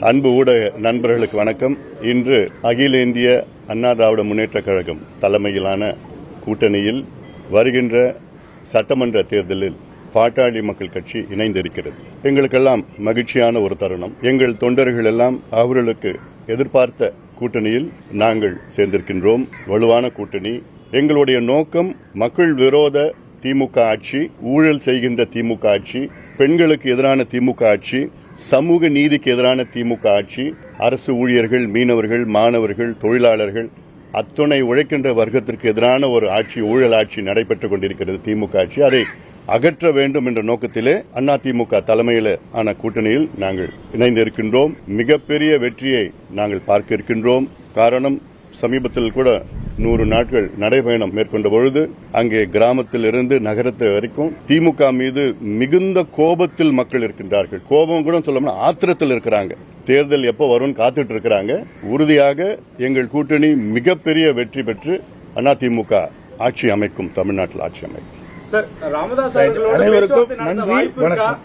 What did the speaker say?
அன்பு ஊடக நண்பர்களுக்கு வணக்கம். இன்று அகில இந்திய அண்ணா திராவிட முன்னேற்றக் கழகம் தலைமையிலான கூட்டணியில் வருகின்ற சட்டமன்ற தேர்தலில் பாட்டாளி மக்கள் கட்சி இணைந்திருக்கிறது. எங்களுக்கெல்லாம் மகிழ்ச்சியான ஒரு தருணம். எங்கள் தொண்டர்கள் எல்லாம் அவர்களுக்கு எதிர்பார்த்த கூட்டணியில் நாங்கள் சேர்ந்திருக்கின்றோம். வலுவான கூட்டணி. எங்களுடைய நோக்கம் மக்கள் விரோத திமுக ஆட்சி, ஊழல் செய்கின்ற திமுக ஆட்சி, பெண்களுக்கு எதிரான திமுக ஆட்சி, சமூக நீதிக்கு எதிரான திமுக ஆட்சி, அரசு ஊழியர்கள், மீனவர்கள், மாணவர்கள், தொழிலாளர்கள், அத்துணை உழைக்கின்ற வர்க்கத்திற்கு எதிரான ஒரு ஆட்சி, ஊழல் ஆட்சி நடைபெற்றுக் கொண்டிருக்கிறது திமுக ஆட்சி. அதை அகற்ற வேண்டும் என்ற நோக்கத்திலே அதிமுக தலைமையில் ஆன கூட்டணியில் நாங்கள் இணைந்திருக்கின்றோம். மிகப்பெரிய வெற்றியை நாங்கள் பார்க்க இருக்கின்றோம். காரணம், சமீபத்தில் கூட 100 நாட்கள் நடைபயணம் மேற்கொண்ட பொழுது அங்கே கிராமத்தில் இருந்து நகரத்தை வரைக்கும் திமுக மீது மிகுந்த கோபத்தில் மக்கள் இருக்கின்றார்கள். கோபம் கூட சொல்லணும்னா ஆத்திரத்தில் இருக்கிறாங்க. தேர்தல் எப்போ வரும்னு காத்துட்டு இருக்கிறாங்க. உறுதியாக எங்கள் கூட்டணி மிகப்பெரிய வெற்றி பெற்று அதிமுக ஆட்சி அமைக்கும், தமிழ்நாட்டில் ஆட்சி அமைக்கும். சார், ராமதாஸ் அவர்களோட அனைவருக்கும் நன்றி, வணக்கம்.